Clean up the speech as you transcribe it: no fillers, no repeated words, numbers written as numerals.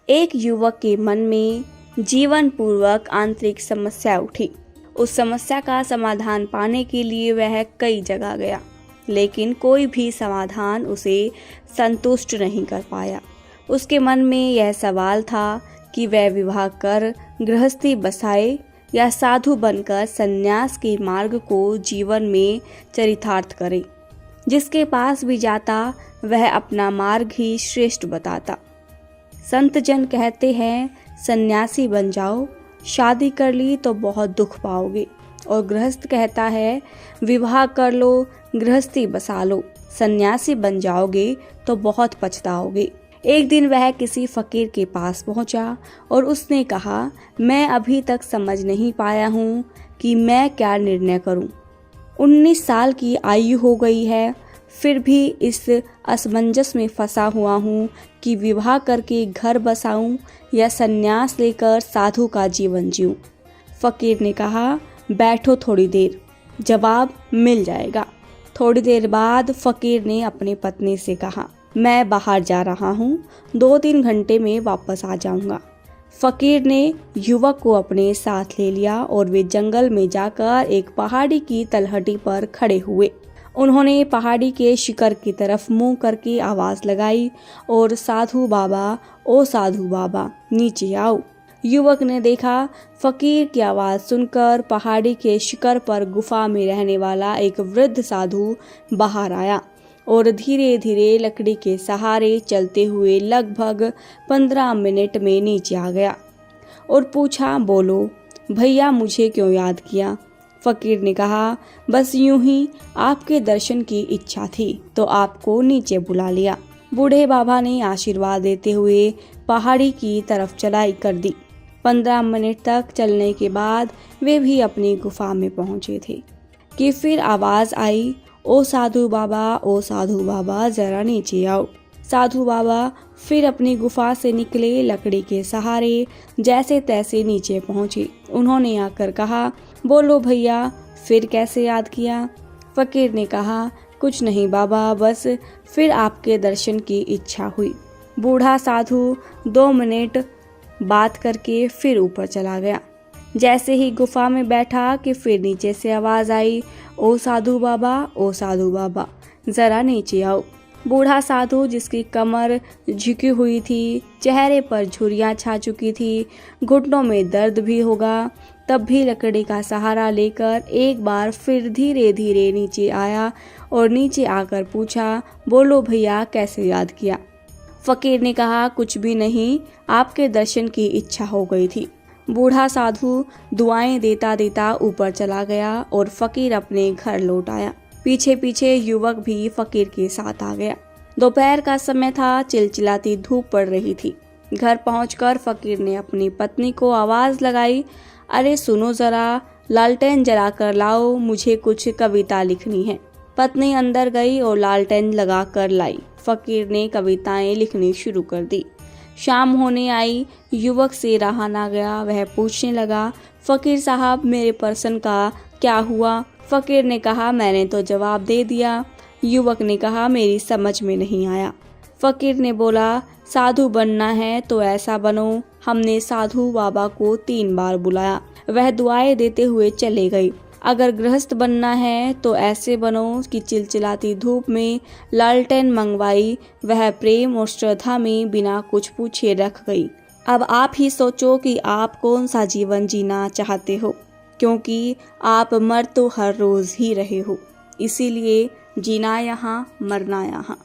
एक युवक के मन में जीवन पूर्वक आंतरिक समस्या उठी। उस समस्या का समाधान पाने के लिए वह कई जगह गया, लेकिन कोई भी समाधान उसे संतुष्ट नहीं कर पाया। उसके मन में यह सवाल था कि वह विवाह कर गृहस्थी बसाए या साधु बनकर संन्यास के मार्ग को जीवन में चरितार्थ करे। जिसके पास भी जाता वह अपना मार्ग ही श्रेष्ठ बताता। संत जन कहते हैं सन्यासी बन जाओ, शादी कर ली तो बहुत दुख पाओगे। और गृहस्थ कहता है विवाह कर लो, गृहस्थी बसा लो, सन्यासी बन जाओगे तो बहुत पछताओगे। एक दिन वह किसी फकीर के पास पहुंचा और उसने कहा, मैं अभी तक समझ नहीं पाया हूँ कि मैं क्या निर्णय करूँ। 19 साल की आयु हो गई है, फिर भी इस असमंजस में फंसा हुआ हूँ कि विवाह करके घर बसाऊं या संन्यास लेकर साधु का जीवन जीऊं। फकीर ने कहा, बैठो थोड़ी देर, जवाब मिल जाएगा। थोड़ी देर बाद फकीर ने अपनी पत्नी से कहा, मैं बाहर जा रहा हूँ, 2-3 घंटे में वापस आ जाऊंगा। फकीर ने युवक को अपने साथ ले लिया और वे जंगल में जाकर एक पहाड़ी की तलहटी पर खड़े हुए। उन्होंने पहाड़ी के शिखर की तरफ मुंह करके आवाज लगाई और साधु बाबा, ओ साधु बाबा, नीचे आओ। युवक ने देखा फकीर की आवाज सुनकर पहाड़ी के शिखर पर गुफा में रहने वाला एक वृद्ध साधु बाहर आया और धीरे धीरे लकड़ी के सहारे चलते हुए लगभग 15 मिनट में नीचे आ गया और पूछा, बोलो भैया, मुझे क्यों याद किया? फकीर ने कहा, बस यूं ही आपके दर्शन की इच्छा थी तो आपको नीचे बुला लिया। बूढ़े बाबा ने आशीर्वाद देते हुए पहाड़ी की तरफ चढ़ाई कर दी। 15 मिनट तक चलने के बाद वे भी अपनी गुफा में पहुंचे थे कि फिर आवाज आई, ओ साधु बाबा, ओ साधु बाबा, जरा नीचे आओ। साधु बाबा फिर अपनी गुफा से निकले, लकड़ी के सहारे जैसे तैसे नीचे पहुंचे। उन्होंने आकर कहा, बोलो भैया, फिर कैसे याद किया? फकीर ने कहा, कुछ नहीं बाबा, बस फिर आपके दर्शन की इच्छा हुई। बूढ़ा साधु 2 मिनट बात करके फिर ऊपर चला गया। जैसे ही गुफा में बैठा कि फिर नीचे से आवाज आई, ओ साधु बाबा, ओ साधु बाबा, जरा नीचे आओ। बूढ़ा साधु, जिसकी कमर झुकी हुई थी, चेहरे पर झुर्रियाँ छा चुकी थी, घुटनों में दर्द भी होगा, तब भी लकड़ी का सहारा लेकर एक बार फिर धीरे धीरे नीचे आया और नीचे आकर पूछा, बोलो भैया, कैसे याद किया? फकीर ने कहा, कुछ भी नहीं, आपके दर्शन की इच्छा हो गई थी। बूढ़ा साधु दुआएं देता देता ऊपर चला गया और फकीर अपने घर लौट आया। पीछे पीछे युवक भी फकीर के साथ आ गया। दोपहर का समय था, चिलचिलाती धूप पड़ रही थी। घर पहुंचकर फकीर ने अपनी पत्नी को आवाज लगाई, अरे सुनो जरा, लालटेन जलाकर लाओ, मुझे कुछ कविता लिखनी है। पत्नी अंदर गई और लालटेन लगा कर लाई। फकीर ने कविताएं लिखनी शुरू कर दी। शाम होने आई, युवक से रहा ना गया। वह पूछने लगा, फकीर साहब, मेरे पर्सन का क्या हुआ? फकीर ने कहा, मैंने तो जवाब दे दिया। युवक ने कहा, मेरी समझ में नहीं आया। फकीर ने बोला, साधु बनना है तो ऐसा बनो। हमने साधु बाबा को 3 बार बुलाया, वह दुआएं देते हुए चले गई। अगर गृहस्थ बनना है तो ऐसे बनो कि चिलचिलाती धूप में लालटेन मंगवाई, वह प्रेम और श्रद्धा में बिना कुछ पूछे रख गई। अब आप ही सोचो कि आप कौन सा जीवन जीना चाहते हो, क्योंकि आप मर तो हर रोज ही रहे हो, इसीलिए जीना यहाँ, मरना यहाँ।